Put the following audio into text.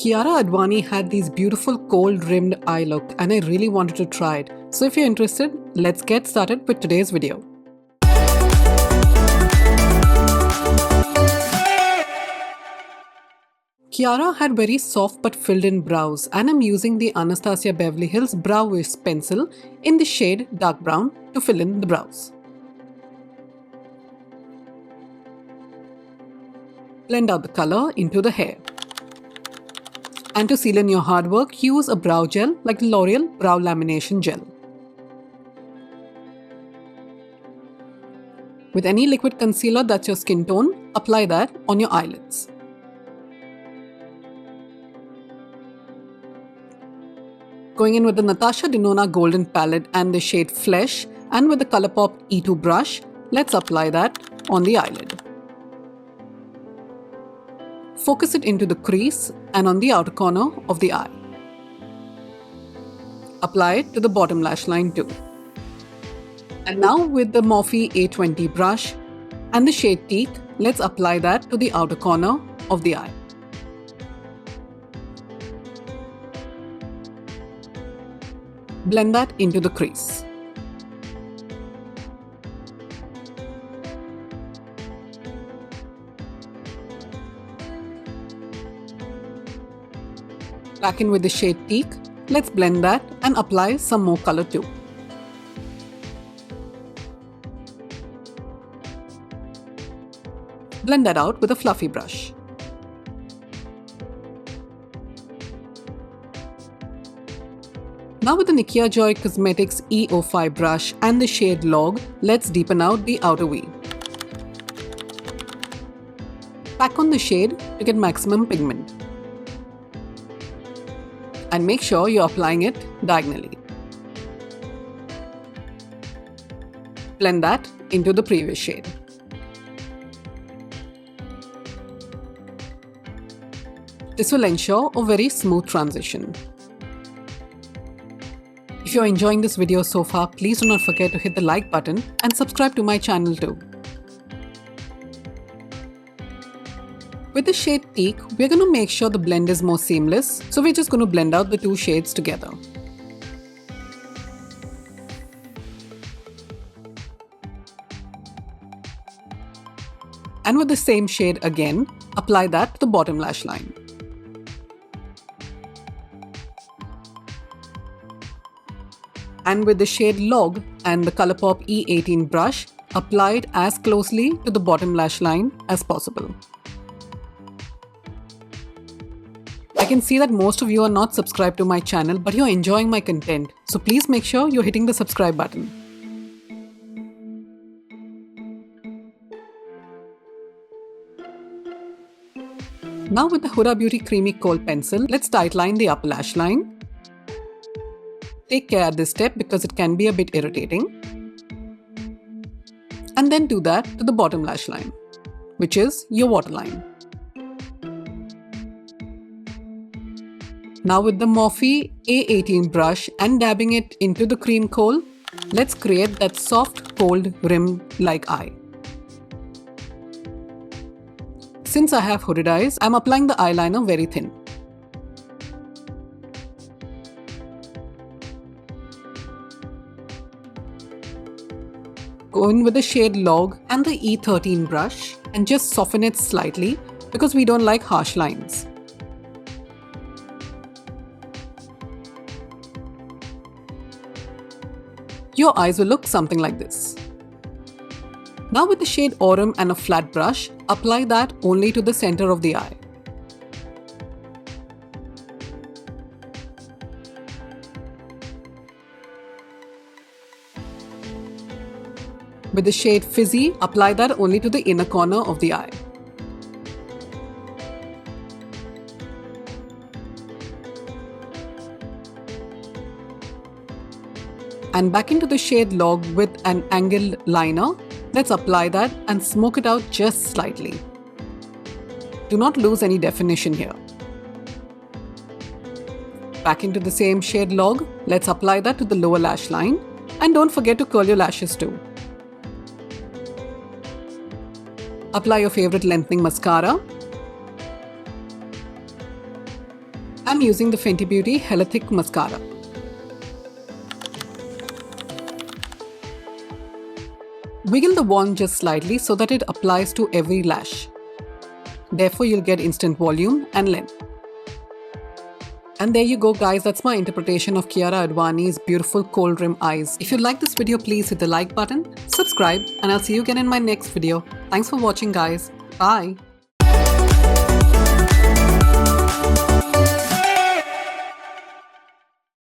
Kiara Advani had these beautiful kohl-rimmed eye look and I really wanted to try it. So if you're interested, let's get started with today's video. Kiara had very soft but filled in brows and I'm using the Anastasia Beverly Hills Brow Wish pencil in the shade dark brown to fill in the brows. Blend out the color into the hair. And to seal in your hard work, use a brow gel like the L'Oreal Brow Lamination Gel. With any liquid concealer that's your skin tone, apply that on your eyelids. Going in with the Natasha Denona Golden Palette and the shade Flesh and with the ColourPop E18 Brush, let's apply that on the eyelid. Focus it into the crease and on the outer corner of the eye. Apply it to the bottom lash line too. And now with the Morphe A20 brush and the shade Teak, let's apply that to the outer corner of the eye. Blend that into the crease. Back in with the shade Teak, let's blend that and apply some more color too. Blend that out with a fluffy brush. Now with the Nikkia Joy Cosmetics E05 brush and the shade Log, let's deepen out the outer V. Pack on the shade to get maximum pigment. And make sure you're applying it diagonally. Blend that into the previous shade. This will ensure a very smooth transition. If you're enjoying this video so far, please do not forget to hit the like button and subscribe to my channel too. With the shade Teak, we're going to make sure the blend is more seamless, so we're just going to blend out the two shades together. And with the same shade again, apply that to the bottom lash line. And with the shade Log and the ColourPop E18 brush, apply it as closely to the bottom lash line as possible. I can see that most of you are not subscribed to my channel, but you're enjoying my content, so please make sure you're hitting the subscribe button. Now with the Huda Beauty Creamy Kohl pencil, let's tightline the upper lash line. Take care at this step because it can be a bit irritating. And then do that to the bottom lash line, which is your waterline. Now with the Morphe A18 brush and dabbing it into the cream kohl, let's create that soft kohl rim like eye. Since I have hooded eyes, I'm applying the eyeliner very thin. Go in with the shade Log and the E13 brush and just soften it slightly because we don't like harsh lines. Your eyes will look something like this. Now with the shade Aurum and a flat brush, apply that only to the center of the eye. With the shade Fizzy, apply that only to the inner corner of the eye. And back into the shade Log with an angled liner, let's apply that and smoke it out just slightly. Do not lose any definition here. Back into the same shade Log, let's apply that to the lower lash line and don't forget to curl your lashes too. Apply your favorite lengthening mascara I'm using the Fenty Beauty Hella Thick Mascara. Wiggle the wand just slightly so that it applies to every lash. Therefore, you'll get instant volume and length. And there you go guys, that's my interpretation of Kiara Advani's beautiful kohl rim eyes. If you like this video, please hit the like button, subscribe, and I'll see you again in my next video. Thanks for watching guys. Bye.